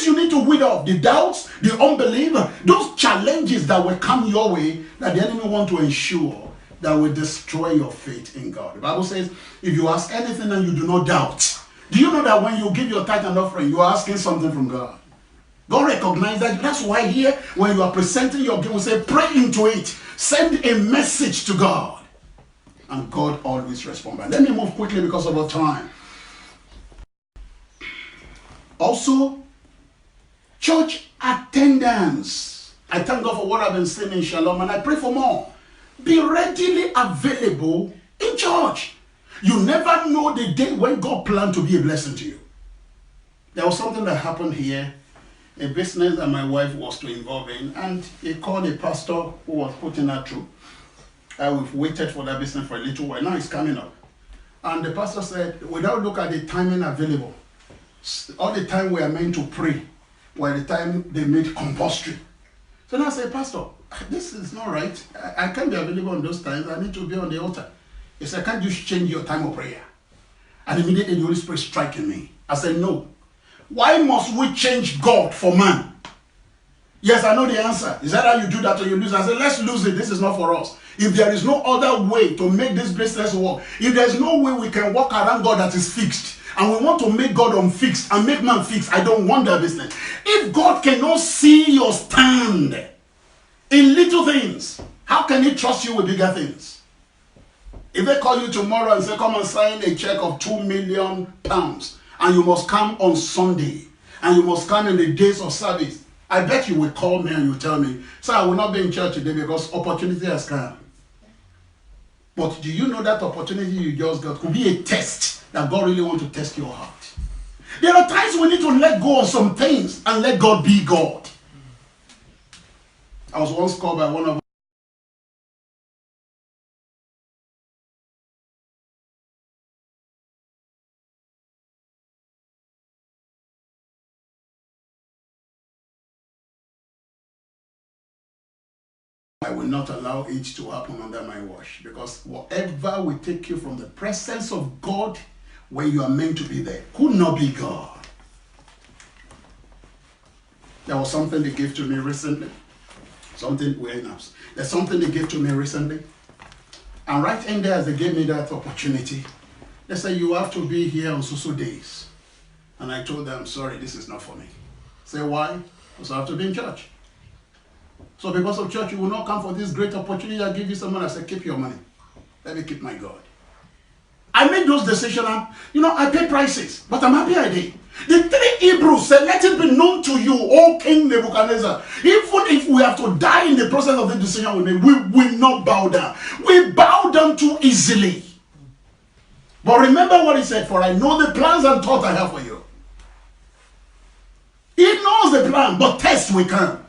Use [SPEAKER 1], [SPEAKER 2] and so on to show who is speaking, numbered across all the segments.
[SPEAKER 1] things you need to weed off, the doubts, the unbelief, those challenges that will come your way that the enemy want to ensure that will destroy your faith in God. The Bible says, if you ask anything and you do not doubt, do you know that when you give your tithe and offering, you are asking something from God? God recognizes that. That's why here, when you are presenting your gift, we say, pray into it. Send a message to God. And God always responds. But let me move quickly because of our time. Also, church attendance. I thank God for what I've been saying in Shalom, and I pray for more. Be readily available in church. You never know the day when God planned to be a blessing to you. There was something that happened here, a business that my wife was to involve in, and he called a pastor who was putting her through. We've waited for that business for a little while. Now it's coming up. And the pastor said, without look at the timing available, all the time we are meant to pray, while the time they made compulsory. So now I say, Pastor, this is not right. I can't be available on those times. I need to be on the altar. He said, can't you change your time of prayer? And immediately the Holy Spirit striking me. I said, no. Why must we change God for man? Yes, I know the answer. Is that how you do that or you lose? I said, let's lose it. This is not for us. If there is no other way to make this business work, if there's no way we can walk around God that is fixed, and we want to make God unfixed and make man fixed, I don't want that business. If God cannot see your stand in little things, how can he trust you with bigger things? If they call you tomorrow and say, come and sign a check of £2 million, and you must come on Sunday, and you must come in the days of service, I bet you will call me and you tell me, sir, I will not be in church today because opportunity has come. But do you know that opportunity you just got could be a test that God really wants to test your heart? There are times we need to let go of some things and let God be God. I was once called by one of I will not allow it to happen under my watch, because whatever will take you from the presence of God when you are meant to be there could not be God. There was something they gave to me recently. There's something they gave to me recently. And right in there, as they gave me that opportunity, they said, you have to be here on so days. And I told them, sorry, this is not for me. Say, why? Because I have to be in church. So because of church, you will not come for this great opportunity. I give you some money. I said, keep your money. Let me keep my God. I made those decisions, and I pay prices, but I'm happy I did. The three Hebrews said, let it be known to you, O King Nebuchadnezzar, even if we have to die in the process of the decision we make, we will not bow down. We bow down too easily. But remember what he said, for I know the plans and thoughts I have for you. He knows the plan, but test will come.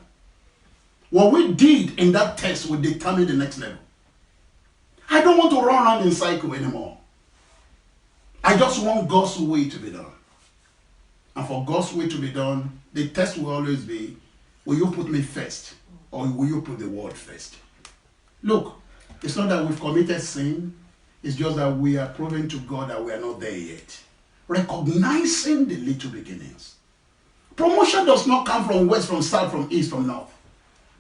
[SPEAKER 1] What we did in that test will determine the next level. I don't want to run around in cycle anymore. I just want God's way to be done. And for God's way to be done, the test will always be, will you put me first? Or will you put the word first? Look, it's not that we've committed sin. It's just that we are proving to God that we are not there yet. Recognizing the little beginnings. Promotion does not come from west, from south, from east, from north,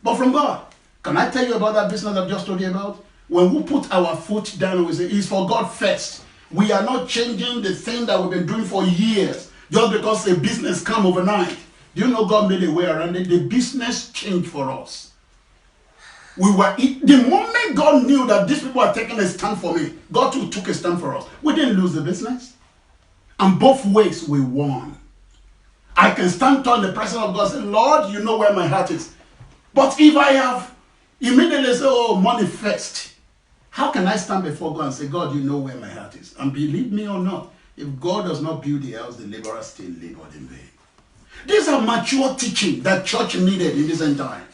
[SPEAKER 1] but from God. Can I tell you about that business I've just told you about? When we put our foot down, we say, it's for God first. We are not changing the thing that we've been doing for years just because a business come overnight. Do you know God made a way around it? The business changed for us. The moment God knew that these people are taking a stand for me, God too took a stand for us. We didn't lose the business. And both ways we won. I can stand tall in the presence of God and say, Lord, you know where my heart is. But if I have immediately say, oh, money first, how can I stand before God and say, God, you know where my heart is? And believe me or not, if God does not build the house, the laborer still labored in vain. These are mature teaching that church needed in this end time.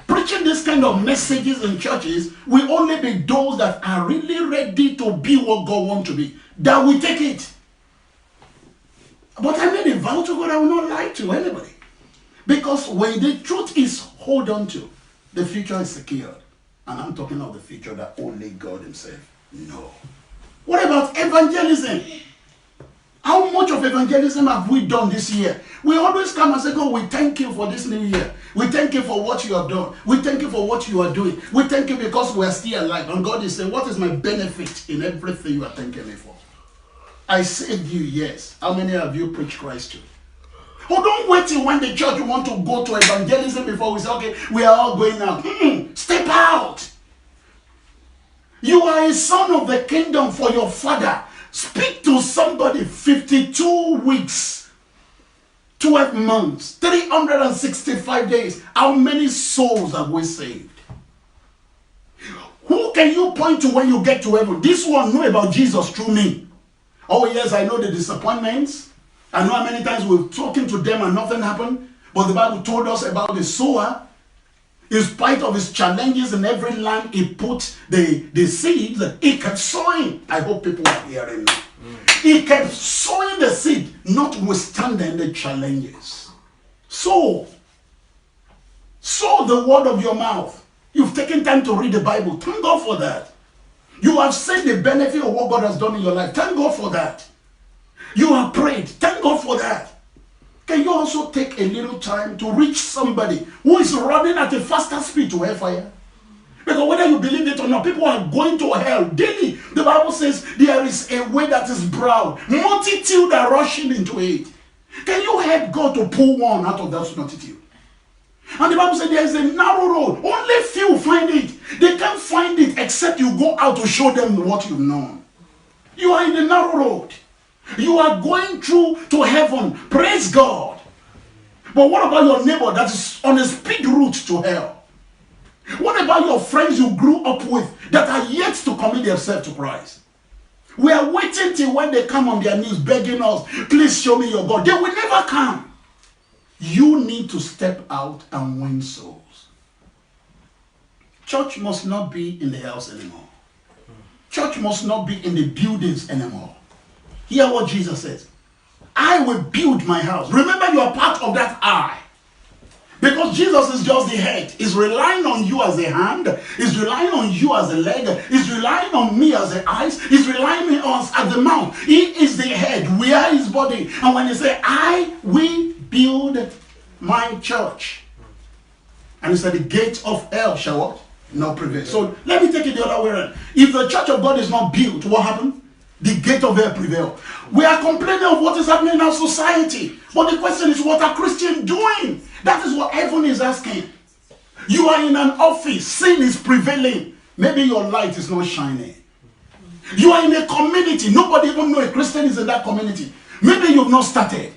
[SPEAKER 1] Preaching this kind of messages in churches will only be those that are really ready to be what God wants to be, that will take it. But I made a vow to God I will not lie to anybody. Because when the truth is hold on to, the future is secured. And I'm talking of the future that only God himself knows. What about evangelism? How much of evangelism have we done this year? We always come and say, God, we thank you for this new year. We thank you for what you have done. We thank you for what you are doing. We thank you because we are still alive. And God is saying, what is my benefit in everything you are thanking me for? I saved you, yes. How many of you preach Christ to? Oh, don't wait till when the church want to go to evangelism before we say, okay, we are all going out. Step out. You are a son of the kingdom for your father. Speak to somebody. 52 weeks, 12 months, 365 days. How many souls have we saved? Who can you point to when you get to heaven? This one knew about Jesus through me. Oh yes, I know the disappointments. I know how many times we've spoken to them and nothing happened. But the Bible told us about the sower. In spite of his challenges in every land he put the seeds, he kept sowing. I hope people are hearing me. He kept sowing the seed, notwithstanding the challenges. Sow the word of your mouth. You've taken time to read the Bible. Thank God for that. You have seen the benefit of what God has done in your life. Thank God for that. You have prayed. Thank God for that. Can you also take a little time to reach somebody who is running at a faster speed to hellfire? Because whether you believe it or not, people are going to hell daily. The Bible says there is a way that is broad. Multitude are rushing into it. Can you help God to pull one out of that multitude? And the Bible says there is a narrow road. Only few find it. They can't find it except you go out to show them what you've known. You are in the narrow road. You are going through to heaven. Praise God. But what about your neighbor that is on a speed route to hell? What about your friends you grew up with that are yet to commit themselves to Christ? We are waiting till when they come on their knees begging us, please show me your God. They will never come. You need to step out and win souls. Church must not be in the house anymore. Church must not be in the buildings anymore. Hear what Jesus says. I will build my house. Remember, you are part of that I. Because Jesus is just the head. He's relying on you as a hand. He's relying on you as a leg. He's relying on me as the eyes. He's relying on us as the mouth. He is the head. We are his body. And when he says, I will build my church. And he said, the gate of hell shall what? Not prevail. So let me take it the other way around. If the church of God is not built, what happened? The gate of hell prevail. We are complaining of what is happening in our society. But the question is, what are Christians doing? That is what heaven is asking. You are in an office. Sin is prevailing. Maybe your light is not shining. You are in a community. Nobody even knows a Christian is in that community. Maybe you've not started.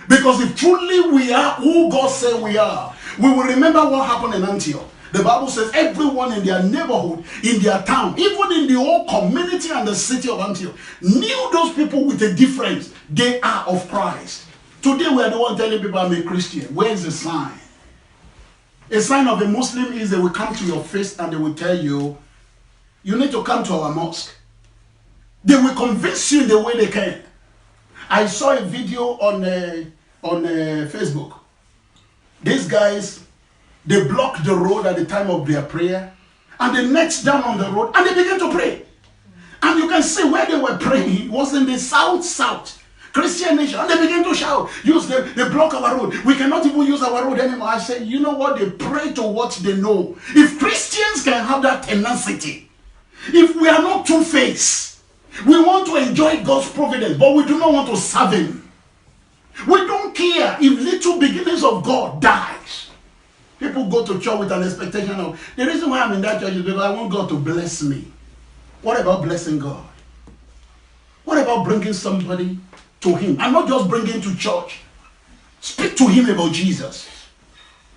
[SPEAKER 1] Because if truly we are who God said we are, we will remember what happened in Antioch. The Bible says everyone in their neighborhood, in their town, even in the whole community and the city of Antioch, knew those people with a difference. They are of Christ. Today we are the one telling people I'm a Christian. Where is the sign? A sign of a Muslim is they will come to your face and they will tell you, you need to come to our mosque. They will convince you in the way they can. I saw a video on Facebook. These guys, they blocked the road at the time of their prayer, and they knelt down on the road and they began to pray. And you can see where they were praying was in the south Christian nation, and they began to shout, they block our road. We cannot even use our road anymore. I said, you know what? They pray to what they know. If Christians can have that tenacity, if we are not two-faced, we want to enjoy God's providence, but we do not want to serve him. We don't care if little beginnings of God dies. People go to church with an expectation of, the reason why I'm in that church is because I want God to bless me. What about blessing God? What about bringing somebody to him? And not just bringing to church. Speak to him about Jesus.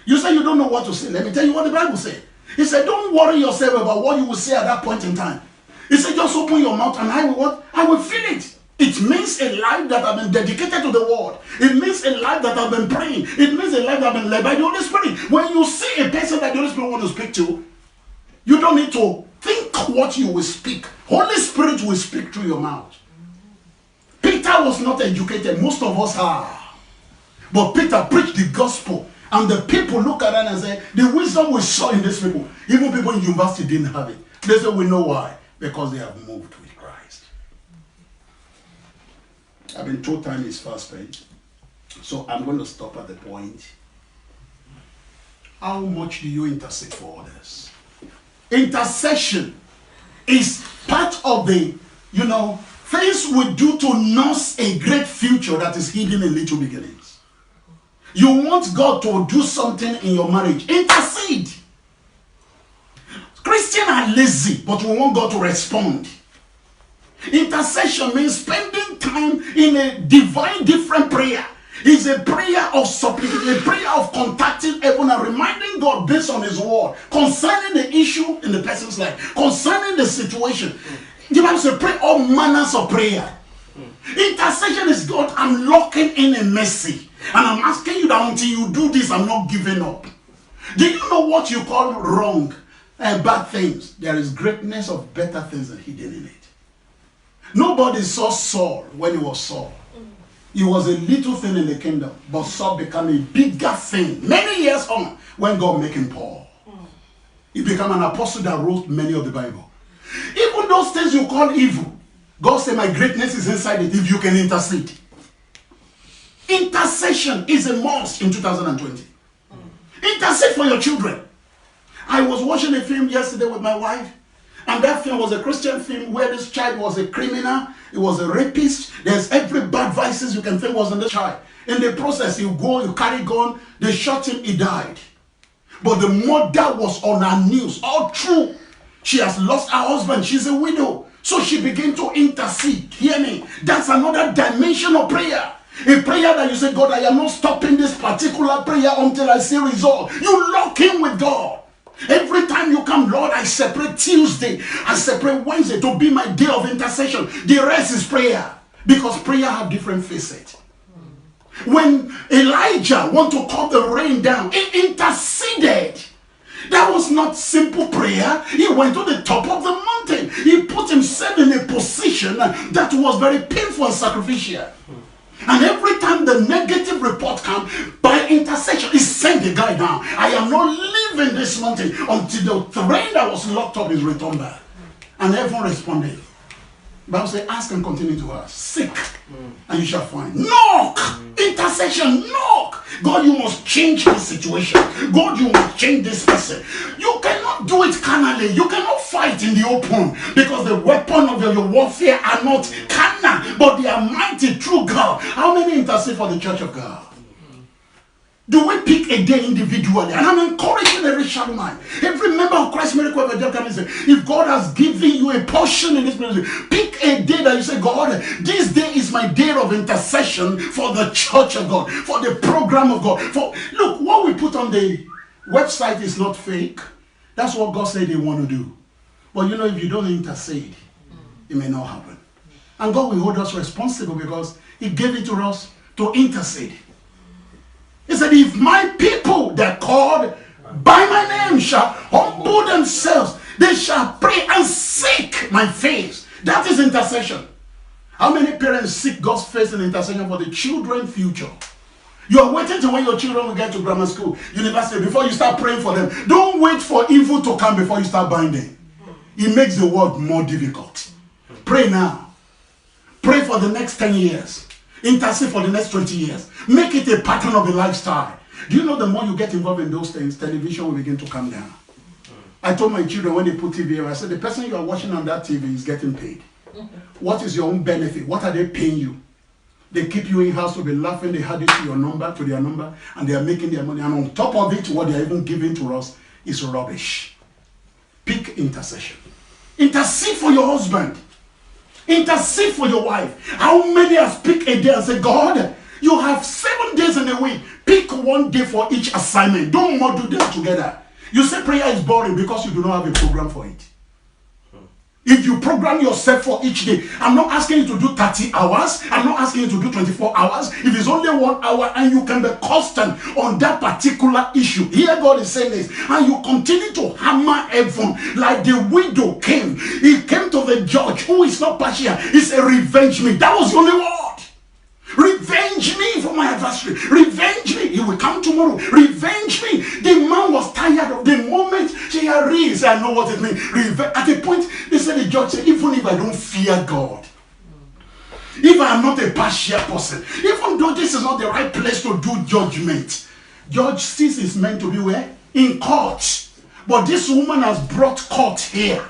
[SPEAKER 1] You say you don't know what to say. Let me tell you what the Bible said. He said, don't worry yourself about what you will say at that point in time. He said, just open your mouth and I will what? I will fill it. It means a life that has been dedicated to the word. It means a life that has been praying. It means a life that has been led by the Holy Spirit. When you see a person that the Holy Spirit wants to speak to, you don't need to think what you will speak. Holy Spirit will speak through your mouth. Peter was not educated. Most of us are. But Peter preached the gospel. And the people look at it and say, the wisdom we saw in these people, even people in university didn't have it. They say, we know why. Because they have moved with Christ. I've been told time is fast spent. So I'm going to stop at the point. How much do you intercede for others? Intercession is part of the, things we do to nurse a great future that is hidden in little beginnings. You want God to do something in your marriage. Intercede. Christians are lazy, but we want God to respond. Intercession means spending time in a divine different prayer. It's a prayer of supplication, a prayer of contacting heaven and reminding God based on his word concerning the issue in the person's life, concerning the situation. The Bible says pray all manners of prayer. Intercession is God, I'm locking in a mercy. And I'm asking you that until you do this, I'm not giving up. Do you know what you call wrong and bad things? There is greatness of better things than hidden in it. Nobody saw Saul when he was Saul. He was a little thing in the kingdom, but Saul became a bigger thing many years on when God made him Paul. He became an apostle that wrote many of the Bible. Even those things you call evil, God said my greatness is inside it if you can intercede. Intercession is a must in 2020. Intercede for your children. I was watching a film yesterday with my wife, and that film was a Christian film where this child was a criminal, he was a rapist. There's every bad vices you can think was in the child. In the process, you carry gun, they shot him, he died. But the mother was on her knees, all true. She has lost her husband, she's a widow. So she began to intercede. Hear me? That's another dimension of prayer. A prayer that you say, God, I am not stopping this particular prayer until I see result. You lock in with God. Every time you come, Lord, I separate Tuesday, I separate Wednesday to be my day of intercession. The rest is prayer. Because prayer have different facets. When Elijah wanted to call the rain down, he interceded. That was not simple prayer. He went to the top of the mountain. He put himself in a position that was very painful and sacrificial. And every time the negative report comes, by intercession, he sent the guy down. I am not leaving this mountain until the terrain that was locked up is returned back. And everyone responded. The Bible says, ask and continue to ask. Seek, and you shall find. Knock! Intercession, knock! God, you must change this situation. God, you must change this person. You cannot do it carnally. You cannot fight in the open because the weapon of your warfare are not carnal, but they are mighty through God. How many intercede for the church of God? Do we pick a day individually? And I'm encouraging every shadow mind. Every member of Christ Miracle Evangelical, if God has given you a portion in this ministry, pick a day that you say, God, this day is my day of intercession for the church of God, for the program of God. Look, what we put on the website is not fake. That's what God said they want to do. But if you don't intercede, it may not happen. And God will hold us responsible because he gave it to us to intercede. He said, if my people that called by my name shall humble themselves, they shall pray and seek my face. That is intercession. How many parents seek God's face in intercession for the children's future? You are waiting till when your children will get to grammar school, university, before you start praying for them. Don't wait for evil to come before you start binding. It makes the world more difficult. Pray now. Pray for the next 10 years. Intercede for the next 20 years. Make it a pattern of a lifestyle. Do you know the more you get involved in those things, television will begin to come down. I told my children when they put TV on, I said, the person you are watching on that TV is getting paid. What is your own benefit? What are they paying you? They keep you in-house to be laughing. They add it to your number, to their number, and they are making their money. And on top of it, what they are even giving to us is rubbish. Pick intercession. Intercede for your husband. Intercede for your wife. How many have picked a day and say, God, you have 7 days in a week. Pick one day for each assignment. Don't model them together. You say prayer is boring because you do not have a program for it. If you program yourself for each day, I'm not asking you to do 30 hours. I'm not asking you to do 24 hours. If it's only 1 hour and you can be constant on that particular issue. Here God is saying this. And you continue to hammer heaven like the widow came. He came to the judge who is not partial. He said, revenge me. That was the only word. Revenge me for my adversary. Revenge me. He will come tomorrow. Revenge me. The man was tired of the moment she had read. I know what it means. At a point, they said, the judge said, even if I don't fear God, If I am not a partial person, even though this is not the right place to do judgment, justice is meant to be where? In court. But this woman has brought court here,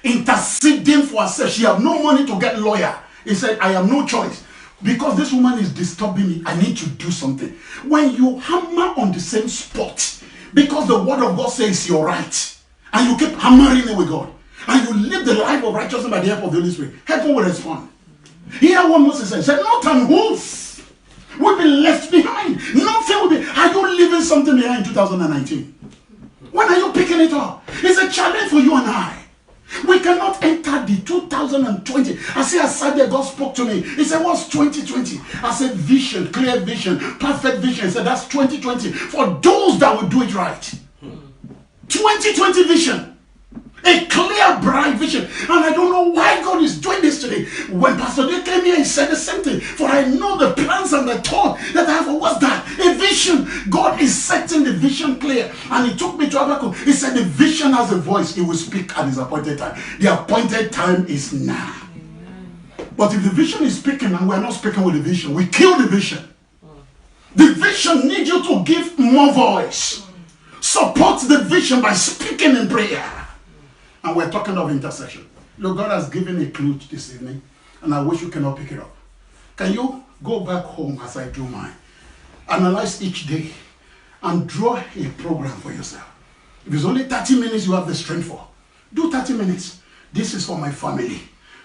[SPEAKER 1] interceding for herself. She have no money to get lawyer. He said, I have no choice. Because this woman is disturbing me, I need to do something. When you hammer on the same spot, because the word of God says you're right, and you keep hammering it with God, and you live the life of righteousness by the help of the Holy Spirit, heaven will respond. Hear what Moses said. He said, not an hoof will be left behind. Nothing will be. Are you leaving something behind in 2019? When are you picking it up? It's a challenge for you and I. We cannot enter the 2020. I see, I sat there, God spoke to me. He said, what's 2020? I said, vision, clear vision, perfect vision. He said, that's 2020 for those that will do it right. 2020 vision. A clear, bright vision. And I don't know why God is doing this today. When Pastor Day came here, he said the same thing. For I know the plans and the thought that I have. What's that? A vision. God is setting the vision clear. And he took me to Habakkuk. He said the vision has a voice. He will speak at his appointed time. The appointed time is now. Amen. But if the vision is speaking and we're not speaking with the vision, we kill the vision. The vision needs you to give more voice. Support the vision by speaking in prayer. And we're talking of intercession. Look, God has given a clue this evening, and I wish you cannot pick it up. Can you go back home as I do mine? Analyze each day and draw a program for yourself. If it's only 30 minutes you have the strength for, do 30 minutes. This is for my family.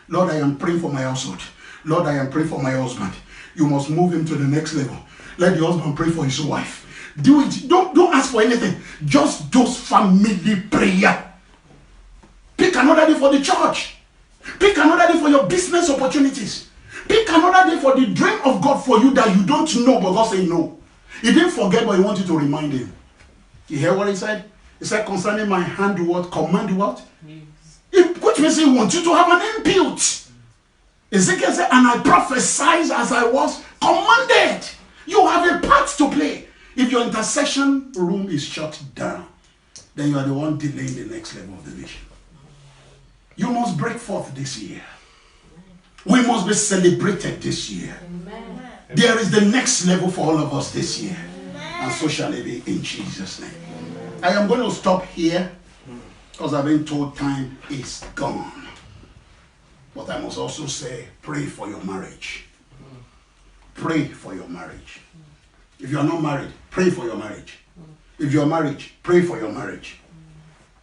[SPEAKER 1] Lord, I am praying for my household. Lord, I am praying for my husband. You must move him to the next level. Let the husband pray for his wife. Do it. Don't ask for anything. Just those family prayer. Pick another day for the church. Pick another day for your business opportunities. Pick another day for the dream of God for you that you don't know, but God say no. He didn't forget, but he wanted to remind him. You hear what he said? He said, concerning my hand, what? Command what? Yes. Which means he wants you to have an input. Ezekiel said, and I prophesied as I was commanded. You have a part to play. If your intercession room is shut down, then you are the one delaying the next level of the vision. You must break forth this year. We must be celebrated this year. Amen. There is the next level for all of us this year. Amen. And so shall it be in Jesus' name. Amen. I am going to stop here because I've been told time is gone. But I must also say, pray for your marriage. Pray for your marriage. If you are not married, pray for your marriage. If you are married, pray for your marriage.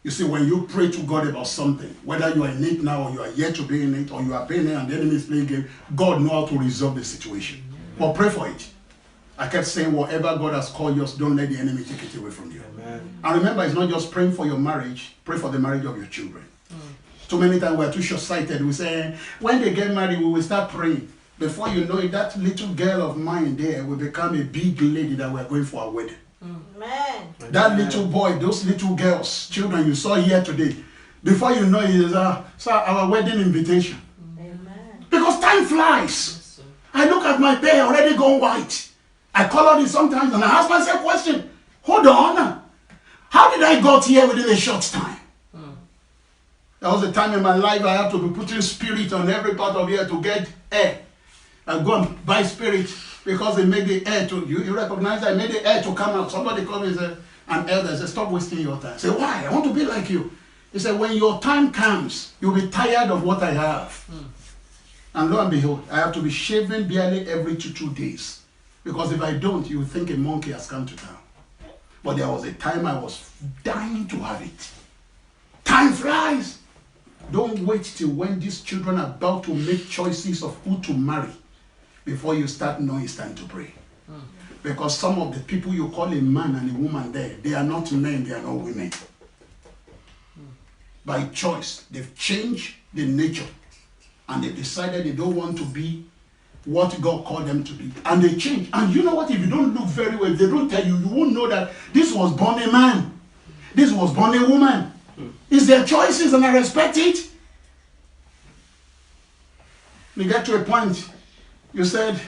[SPEAKER 1] You see, when you pray to God about something, whether you are in it now or you are yet to be in it, or you are playing it and the enemy is playing game, God knows how to resolve the situation. But pray for it. I kept saying, whatever God has called you, don't let the enemy take it away from you. Amen. And remember, it's not just praying for your marriage, pray for the marriage of your children. Too many times we're too short-sighted. We say, when they get married, we will start praying. Before you know it, that little girl of mine there will become a big lady that we're going for a wedding. Amen. That little boy, those little girls, children you saw here today, before you know it is our wedding invitation. Amen. Because time flies. Yes, I look at my hair already gone white. I color it sometimes and I ask myself a question. Hold on. How did I got here within a short time? There was a time in my life I had to be putting spirit on every part of here to get air. I go and buy spirit because they made the air to, you recognize that I made the air to come out. Somebody called me and said, an elder said, stop wasting your time. I said, why? I want to be like you. He said, when your time comes, you'll be tired of what I have. And lo and behold, I have to be shaving barely every two days. Because if I don't, you think a monkey has come to town. But there was a time I was dying to have it. Time flies. Don't wait till when these children are about to make choices of who to marry before you start knowing it's time to pray. Because some of the people you call a man and a woman there, they are not men, they are not women. By choice, they've changed the nature and they've decided they don't want to be what God called them to be. And they change. And you know what? If you don't look very well, if they don't tell you, you won't know that this was born a man. This was born a woman. It's their choices and I respect it. We get to a point, you said,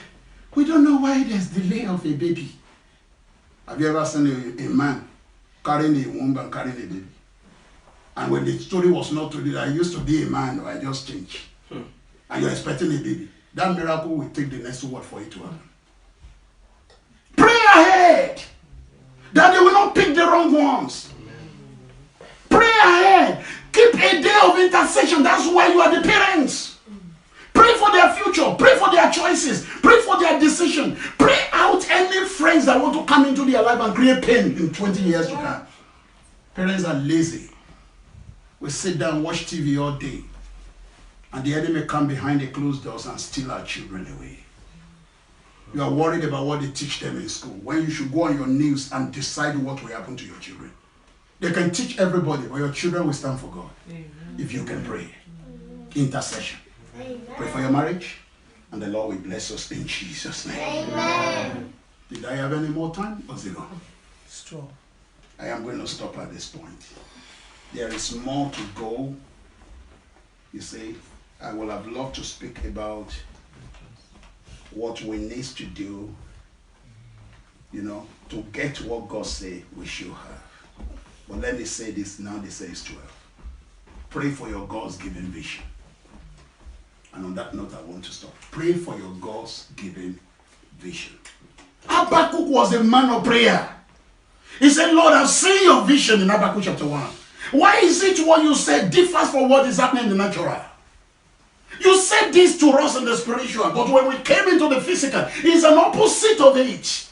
[SPEAKER 1] we don't know why there's delay of a baby. Have you ever seen a man carrying a womb and carrying a baby? And when the story was not told, I used to be a man, or I just changed. And you're expecting a baby. that miracle will take the next word for it to happen. Pray ahead that they will not pick the wrong ones. Pray ahead. Keep a day of intercession. That's why you are the parents. Pray for their future. Pray for their choices. Pray for their decision. Pray out any friends that want to come into their life and create pain in 20 years to come. Parents are lazy. We sit down, watch TV all day, and the enemy come behind the closed doors and steal our children away. You are worried about what they teach them in school, when you should go on your knees and decide what will happen to your children. They can teach everybody, but your children will stand for God. Amen. If you can pray. Intercession. Amen. Pray for your marriage, and the Lord will bless us in Jesus' name. Amen. Did I have any more time? Or zero?
[SPEAKER 2] Strong.
[SPEAKER 1] I am going to stop at this point. There is more to go. You see, I would have loved to speak about what we need to do, to get what God say we should have. But let me say this now, they say it's 12. Pray for your God's given vision. And on that note, I want to stop. Pray for your God's given vision. Habakkuk was a man of prayer. He said, Lord, I've seen your vision in Habakkuk chapter 1. Why is it what you said differs from what is happening in the natural? You said this to us in the spiritual, but when we came into the physical, it's an opposite of it.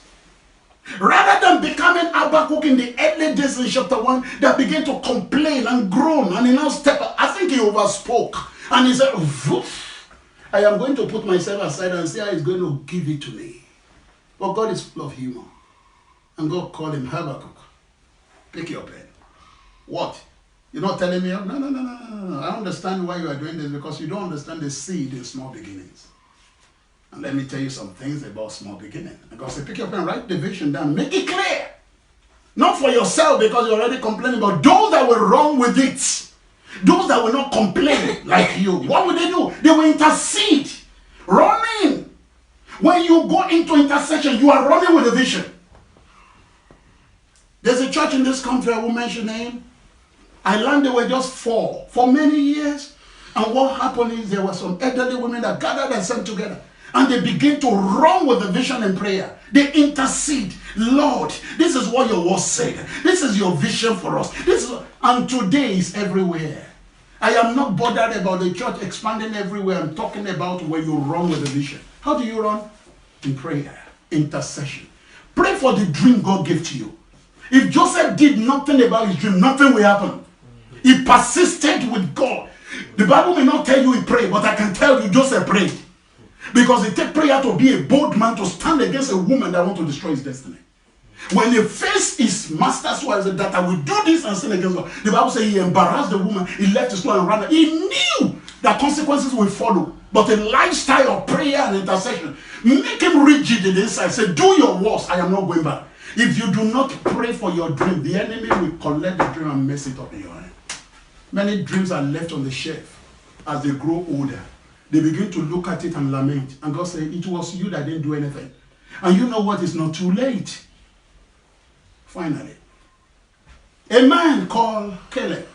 [SPEAKER 1] Rather than becoming Habakkuk in the early days in chapter 1 that began to complain and groan, and he now stepped up. I think he overspoke. And he said, I am going to put myself aside and see how he's going to give it to me. But God is full of humor. And God called him, Habakkuk, pick your pen. What? You're not telling me? No. I understand why you are doing this, because you don't understand the seed in small beginnings. And let me tell you some things about small beginning. And God said, pick your pen, write the vision down, make it clear. Not for yourself, because you're already complaining, but those that were wrong with it. Those that will not complain like you. What will they do? They will intercede. Run in. When you go into intercession, you are running with a vision. There's a church in this country, I will mention name. I learned they were just 4 for many years. And what happened is there were some elderly women that gathered themselves together. And they begin to run with the vision and prayer. They intercede. Lord, this is what your word said. This is your vision for us. And today is everywhere. I am not bothered about the church expanding everywhere. I'm talking about when you run with the vision. How do you run? In prayer, intercession. Pray for the dream God gave to you. If Joseph did nothing about his dream, nothing will happen. He persisted with God. The Bible may not tell you he prayed, but I can tell you Joseph prayed. Because it takes prayer to be a bold man to stand against a woman that wants to destroy his destiny. When he faced his master's wife, said that I will do this and sin against God. The Bible says he embarrassed the woman, he left his clothes and ran. He knew that consequences will follow. But a lifestyle of prayer and intercession make him rigid in the inside. Say, do your worst, I am not going back. If you do not pray for your dream, the enemy will collect the dream and mess it up in your hand. Many dreams are left on the shelf as they grow older. They begin to look at it and lament. And God said, it was you that didn't do anything. And you know what? It's not too late. Finally, a man called Caleb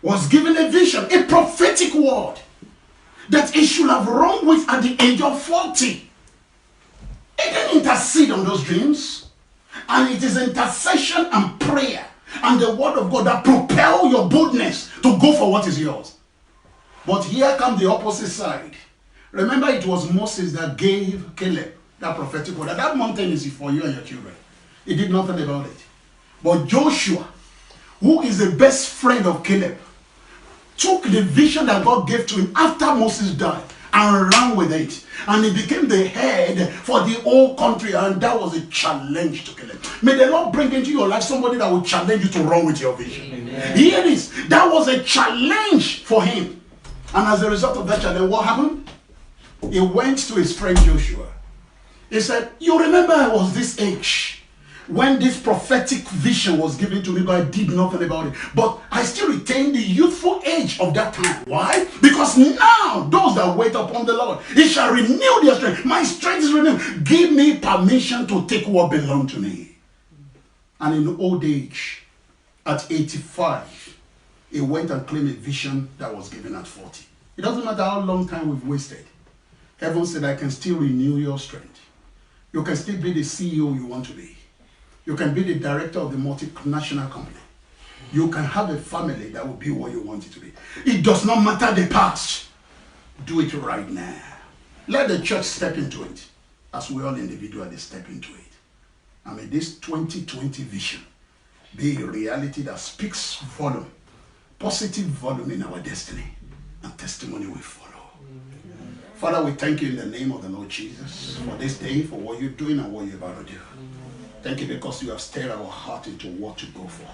[SPEAKER 1] was given a vision, a prophetic word that he should have run with at the age of 40. He didn't intercede on those dreams. And it is intercession and prayer and the word of God that propel your boldness to go for what is yours. But here comes the opposite side. Remember, it was Moses that gave Caleb that prophetic word. That mountain is for you and your children. He did nothing about it. But Joshua, who is the best friend of Caleb, took the vision that God gave to him after Moses died and ran with it. And he became the head for the whole country. And that was a challenge to Caleb. May the Lord bring into your life somebody that will challenge you to run with your vision. Amen. Here it is. That was a challenge for him. And as a result of that challenge, what happened? He went to his friend Joshua. He said, you remember I was this age when this prophetic vision was given to me, but I did nothing about it. But I still retain the youthful age of that time. Why? Because now those that wait upon the Lord, He shall renew their strength. My strength is renewed. Give me permission to take what belongs to me. And in old age, at 85, he went and claimed a vision that was given at 40. It doesn't matter how long time we've wasted. Heaven said, I can still renew your strength. You can still be the CEO you want to be. You can be the director of the multinational company. You can have a family that will be what you want it to be. It does not matter the past. Do it right now. Let the church step into it, as we all individually step into it. I mean, this 2020 vision be a reality that speaks volume, positive volume in our destiny, and testimony will follow. Father, we thank you in the name of the Lord Jesus for this day, for what you're doing and what you're about to do. Thank you because you have stirred our heart into what to go for.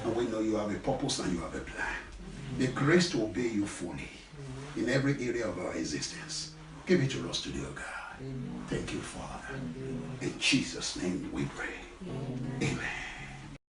[SPEAKER 1] And we know you have a purpose and you have a plan. The grace to obey you fully in every area of our existence. Give it to us today, oh God. Thank you, Father. In Jesus' name we pray. Amen.